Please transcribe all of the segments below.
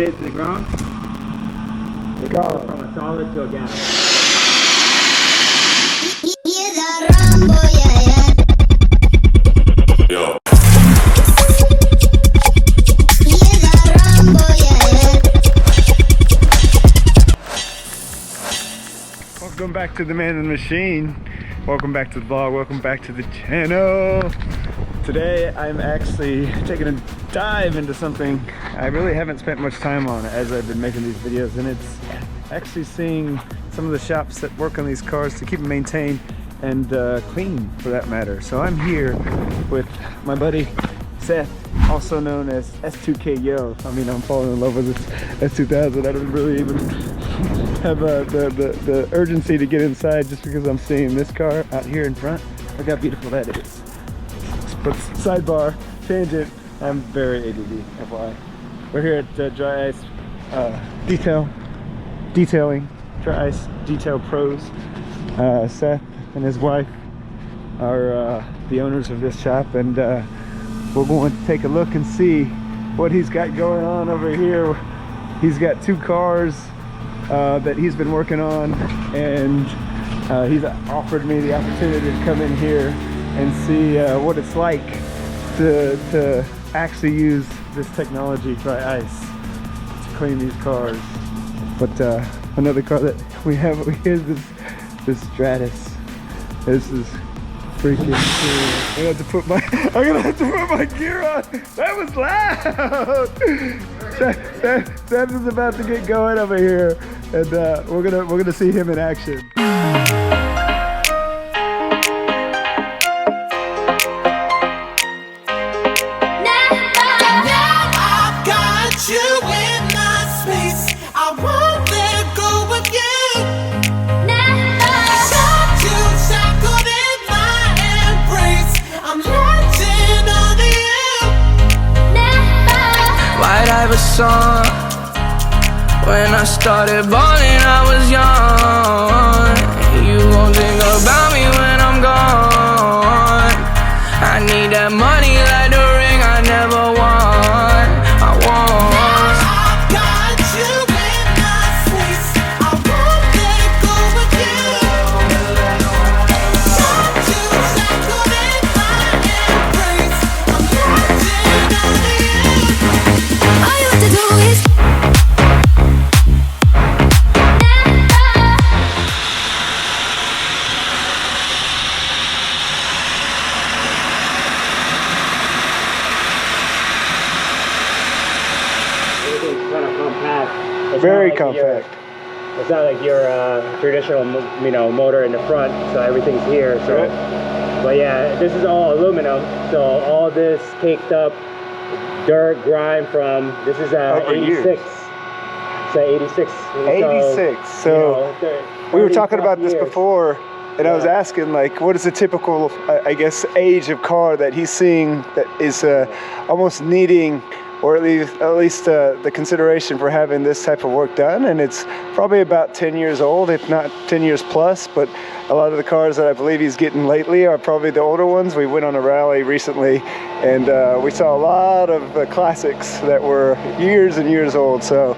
shade to the ground. It goes from a solid to a gas. Welcome back to the Man and the Machine. Welcome back to the vlog. Welcome back to the channel. Today I'm actually taking a dive into something I really haven't spent much time on as I've been making these videos, and it's actually seeing some of the shops that work on these cars to keep them maintained and clean, for that matter. So I'm here with my buddy Seth, also known as S2KYO. I mean, I'm falling in love with this S2000. I don't really even have the urgency to get inside just because I'm seeing this car out here in front. Look how beautiful that is. But sidebar, tangent, I'm very ADD, FYI. We're here at Dry Ice Detailing, Dry Ice Detail Pros. Seth and his wife are the owners of this shop, and we're going to take a look and see what he's got going on over here. He's got two cars that he's been working on, and he's offered me the opportunity to come in here and see what it's like to actually use this technology, dry ice, to clean these cars. But another car that we have over here is this Stratos. This is freaking cool. I'm gonna have to put my gear on. That was loud. Seth is about to get going over here, and we're gonna see him in action. Song. When I started balling, I was young. You gon' think about me when I'm gone. I need that money like the ring I never won. I want. I got you in my space. I won't let go of you. Got you shackled in my embrace. I'm latching on to you. All you have to do is everything's kind of compact. Very compact. It's not like your traditional, motor in the front, so everything's here. So, right. But yeah, this is all aluminum. So all this caked up dirt, grime from, this is 86. It's 86. 86. So we were talking about this before, and I was asking, like, what is the typical, I guess, age of car that he's seeing that is almost needing, or at least the consideration for having this type of work done? And it's probably about 10 years old, if not 10 years plus. But a lot of the cars that I believe he's getting lately are probably the older ones. We went on a rally recently, and we saw a lot of classics that were years and years old. So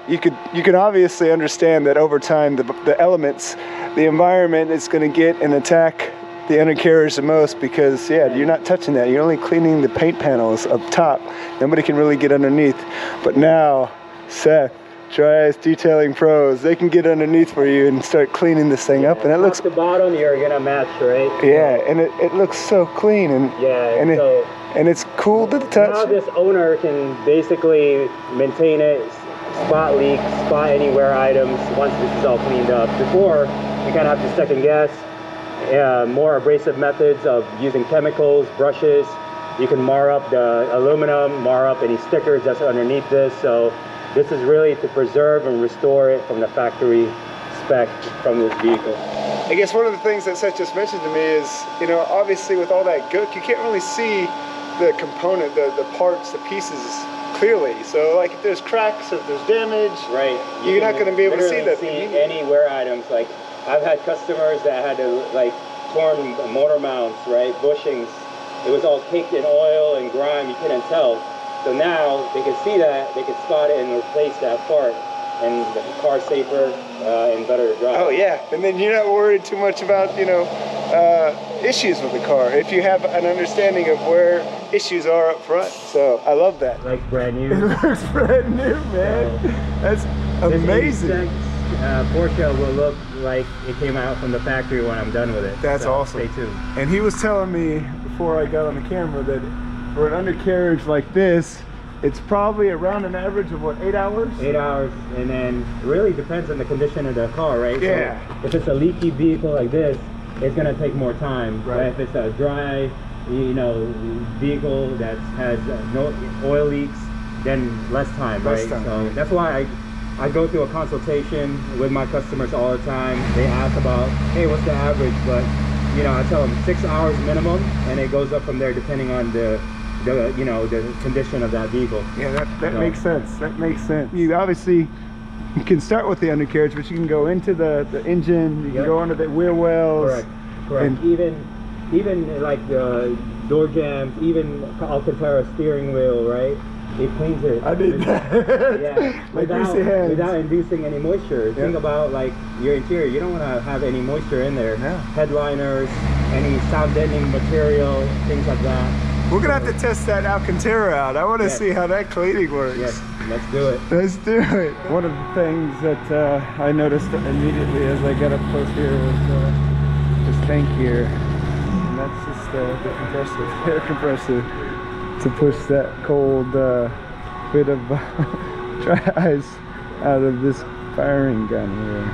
you can obviously understand that over time the elements, the environment is going to get and attack the undercarriage the most, because you're not touching that. You're only cleaning the paint panels up top. Nobody can really get underneath. But now, Seth, Dry Ice Detailing Pros, they can get underneath for you and start cleaning this thing up, and it looks. Top to bottom, you're gonna match, right? Yeah, and it looks so clean, and and it's cool to the touch. Now this owner can basically maintain it, spot leaks, spot any wear items once this is all cleaned up. Before, you kind of have to second guess. More abrasive methods of using chemicals, brushes. You can mar up the aluminum, mar up any stickers that's underneath this. So this is really to preserve and restore it from the factory spec from this vehicle. I guess one of the things that Seth just mentioned to me is, obviously with all that gook, you can't really see the component, the parts, the pieces clearly. So like if there's cracks, if there's damage, right, you're not going to be able to see that. Any wear items, like I've had customers that had to torn motor mounts, right, bushings. It was all caked in oil and grime. You couldn't tell. So now they can see that, they can spot it and replace that part, and the car's safer and better to drive. Oh yeah, and then you're not worried too much about, you know, issues with the car if you have an understanding of where issues are up front. So I love that. Like brand new. It looks brand new, man. That's amazing. Porsche will look like it came out from the factory when I'm done with it. That's so awesome. Stay tuned. And he was telling me before I got on the camera that for an undercarriage like this, it's probably around an average of what, 8 hours? 8 hours, and then it really depends on the condition of the car, right? Yeah. So if it's a leaky vehicle like this, it's gonna take more time. Right. But if it's a dry, you know, vehicle that has no oil leaks, then less time, Less right? time. So that's why I go through a consultation with my customers all the time. They ask about, hey, what's the average? But you know, I tell them 6 hours minimum, and it goes up from there depending on the you know, the condition of that vehicle. Yeah, that makes sense. That makes sense. You obviously, you can start with the undercarriage, but you can go into the engine, you can go under the wheel wells. Correct, correct. And even like the door jams, even Alcantara steering wheel, right? It cleans it. I did that. Yeah. Like greasy hands. Without inducing any moisture. Think about like your interior. You don't want to have any moisture in there. No. Headliners, any sound deadening material, things like that. We're gonna have to test that Alcantara out. I want to see how that cleaning works. Yes, let's do it. Let's do it. One of the things that I noticed immediately as I got up close here was this tank here. And that's just the compressor, air compressor, to push that cold bit of dry ice out of this firing gun here.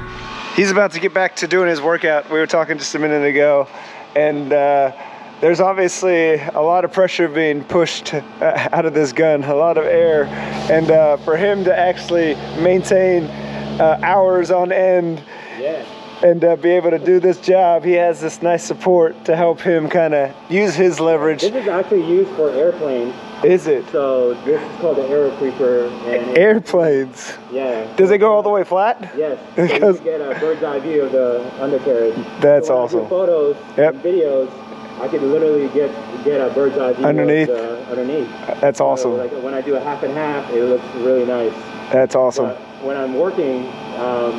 He's about to get back to doing his workout. We were talking just a minute ago, and there's obviously a lot of pressure being pushed out of this gun, a lot of air, and for him to actually maintain hours on end and be able to do this job, he has this nice support to help him kind of use his leverage. This is actually used for airplanes. Is it? So this is called the aero creeper. And airplanes? Yeah. Does it go all the way flat? Yes. Because so you get a bird's eye view of the undercarriage. That's so when awesome. I do photos and videos, I can literally get a bird's eye view underneath. Underneath. That's awesome. So like when I do a half and half, it looks really nice. That's awesome. But when I'm working,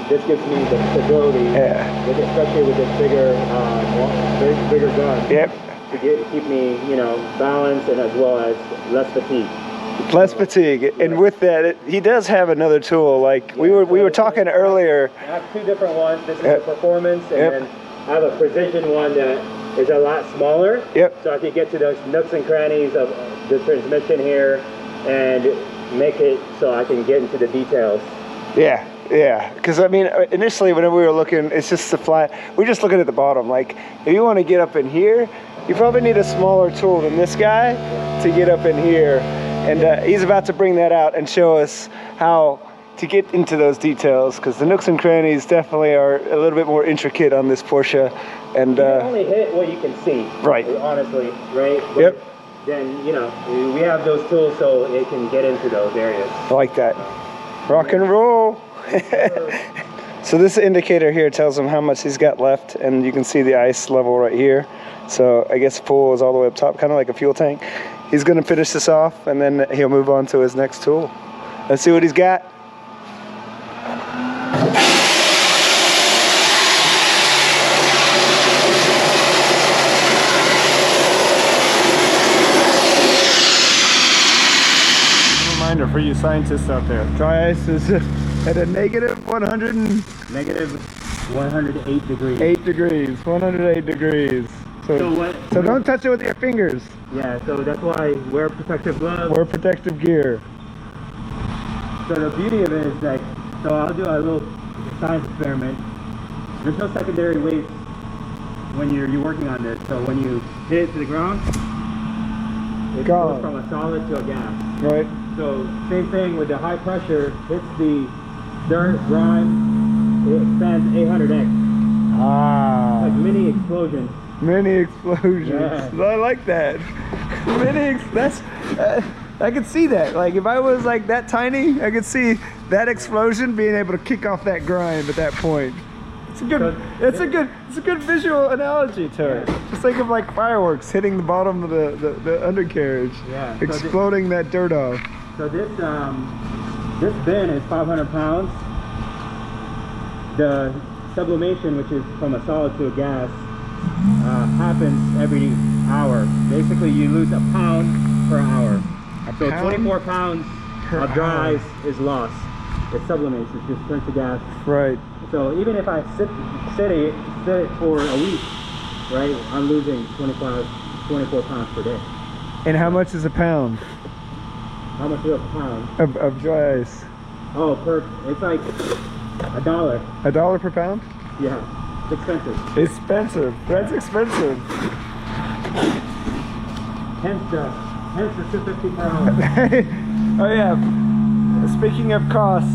this gives me the stability, especially with this bigger gun. Yep. To keep me, you know, balanced and as well as less fatigue. Less fatigue, and with that, he does have another tool. Like we were talking earlier. I have two different ones. This is the performance, and then I have a precision one that is a lot smaller. Yep. So I can get to those nooks and crannies of the transmission here and make it so I can get into the details. Yeah. Yeah, because I mean, initially whenever we were looking, it's just the flat. We're just looking at the bottom. Like, if you want to get up in here, you probably need a smaller tool than this guy to get up in here. And he's about to bring that out and show us how to get into those details, because the nooks and crannies definitely are a little bit more intricate on this Porsche. And you can only hit what you can see. Right. Honestly, right? But then, you know, we have those tools so it can get into those areas. I like that. Rock and roll. So this indicator here tells him how much he's got left, and you can see the ice level right here. So I guess full is all the way up top, kind of like a fuel tank. He's going to finish this off, and then he'll move on to his next tool. Let's see what he's got. Reminder for you scientists out there: dry ice is at a negative 100 and negative 108 degrees. 8 degrees, 108 degrees. So don't touch it with your fingers. Yeah, so that's why wear protective gloves. Wear protective gear. So the beauty of it is like, so I'll do a little science experiment. There's no secondary weight when you're working on this. So when you hit it to the ground, it goes from a solid to a gas. Right. So same thing with the high pressure, hits the dirt, grime, it expands 800x. Ah. Like mini explosions. Mini explosions. Yeah. I like that. That's I could see that. Like if I was like that tiny, I could see that explosion being able to kick off that grime at that point. It's a good visual analogy to it. Just think of like fireworks hitting the bottom of the undercarriage, exploding that dirt off. So this bin is 500 pounds. The sublimation, which is from a solid to a gas, happens every hour. Basically, you lose a pound per hour. So 24 pounds of dry ice is lost. It sublimates. It just turns to gas. Right. So even if I sit it for a week, right, I'm losing 24 pounds per day. And how much is a pound? How much is a pound? Of dry ice? Oh, it's like $1. $1 per pound? Yeah, it's expensive. Expensive. That's expensive. Hence the $250 per hour. Oh yeah. Speaking of costs,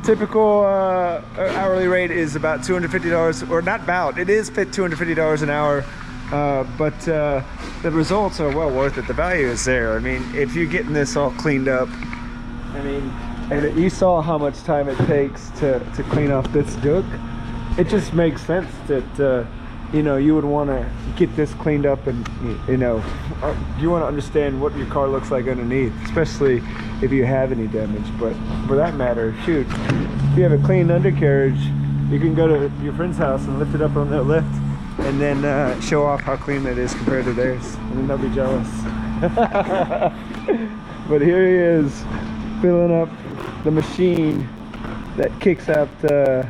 typical hourly rate is about $250, or not about, it is $250 an hour, but the results are well worth it. The value is there. I mean, if you're getting this all cleaned up, I mean, and you saw how much time it takes to clean off this gook, it just makes sense that you know, you would want to get this cleaned up, and you know, you want to understand what your car looks like underneath, especially if you have any damage. But for that matter, shoot, if you have a clean undercarriage, you can go to your friend's house and lift it up on their lift, and then show off how clean that is compared to theirs, and then they'll be jealous. But here he is filling up the machine that kicks out the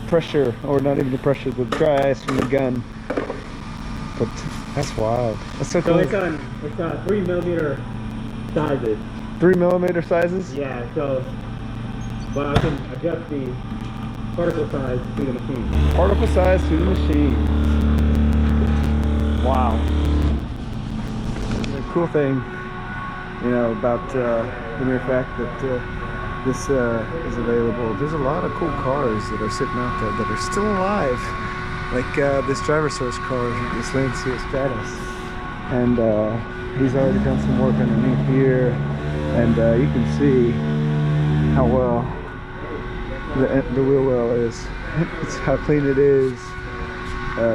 pressure, or not even the pressure, the dry ice from the gun. But that's wild. That's so cool. So it's on 3mm sizes. 3mm sizes? Yeah. So, but I can adjust the particle size to the machine. Particle size to the machine. Wow. The cool thing, you know, about the mere fact that this is available. There's a lot of cool cars that are sitting out there that are still alive, like this driver source car, this Lancia Stratos, and he's already done some work underneath here, and you can see how well the wheel well is. It's how clean it is.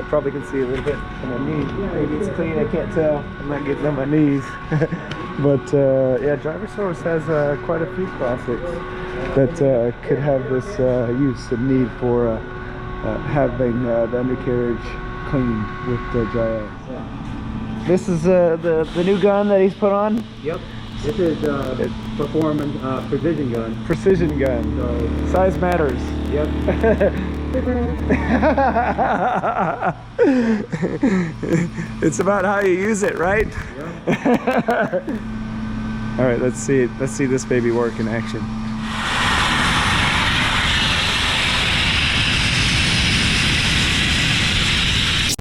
Probably can see a little bit on my knee. Maybe it's clean, I can't tell. I'm not getting on my knees. But yeah, driver source has quite a few classics that could have this use and need for having the undercarriage clean with the dry ice. Yeah. This is the new gun that he's put on? Yep. This is performance precision gun. Precision gun. So size matters. Yep. It's about how you use it, right? Yeah. All right, let's see this baby work in action.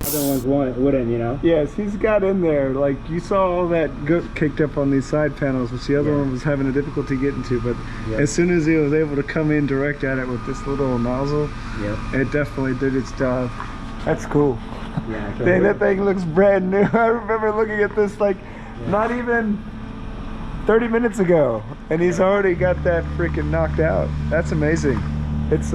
Other ones wouldn't, you know? Yes, he's got in there, like you saw all that gook kicked up on these side panels, which the other one was having a difficulty getting to, but as soon as he was able to come in direct at it with this little nozzle, it definitely did its job. That's cool. Yeah, Dang, that thing looks brand new. I remember looking at this like not even 30 minutes ago, and he's already got that freaking knocked out. That's amazing. It's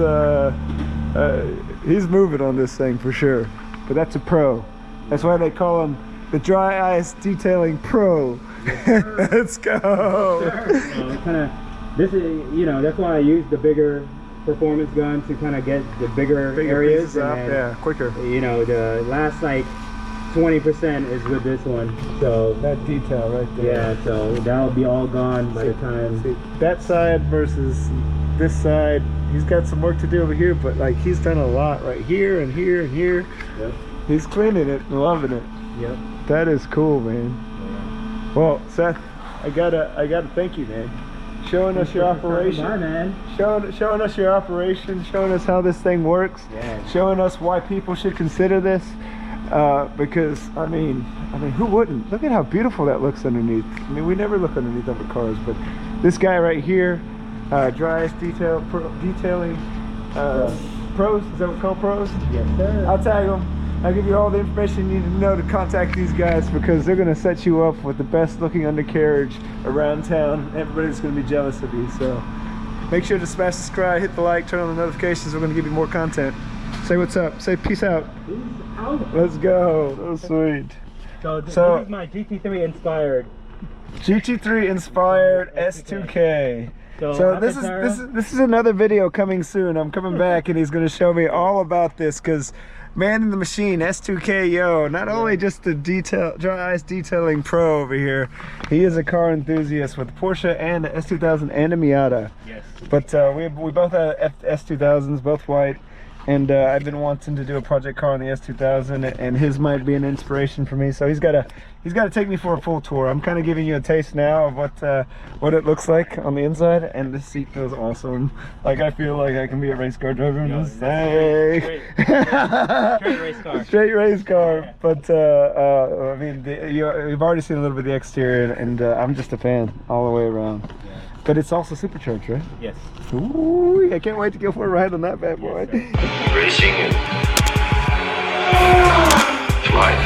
he's moving on this thing for sure. But that's a pro. That's why they call him the Dry Ice Detailing Pro. Yes, let's go. Yes, this is, you know, that's why I use the bigger performance gun to kind of get the bigger areas up, yeah, quicker. You know, the last like 20% is with this one. So that detail right there. Yeah, so that'll be all gone by the time. See, that side versus this side, he's got some work to do over here, but like he's done a lot right here and here and here. Yep. He's cleaning it and loving it. Yep. That is cool, man. Yeah. Well, Seth, I gotta thank you, man. Showing us your operation. Bye, man. Showing us your operation, showing us how this thing works, showing us why people should consider this. Because I mean, who wouldn't? Look at how beautiful that looks underneath. I mean, we never look underneath other cars, but this guy right here, Dry Ice Detailing Pros. Is that what called Pros? Yes, sir. I'll tag them. I'll give you all the information you need to know to contact these guys, because they're gonna set you up with the best looking undercarriage around town. Everybody's gonna be jealous of you. So Make sure to smash subscribe, hit the like, turn on the notifications. We're gonna give you more content. Say what's up. Say peace out. Peace out. Let's go. That was sweet. So this So- is my GT3 inspired. GT3 inspired S2K. So this is another video coming soon. I'm coming back and he's gonna show me all about this because man in the machine, S2K, yo, not only just the dry ice detailing pro over here, he is a car enthusiast with Porsche and a S2000 and a Miata. Yes. But we both have S2000s, both white. And I've been wanting to do a project car on the S2000, and his might be an inspiration for me. So he's got to take me for a full tour. I'm kind of giving you a taste now of what it looks like on the inside, and this seat feels awesome. Like I feel like I can be a race car driver and just say Straight race car. Straight race car. But I mean, you've already seen a little bit of the exterior, and I'm just a fan all the way around. Yeah. But it's also supercharged, right? Yes. Ooh, I can't wait to go for a ride on that bad boy. Racing is life.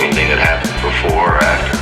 Anything that happens before or after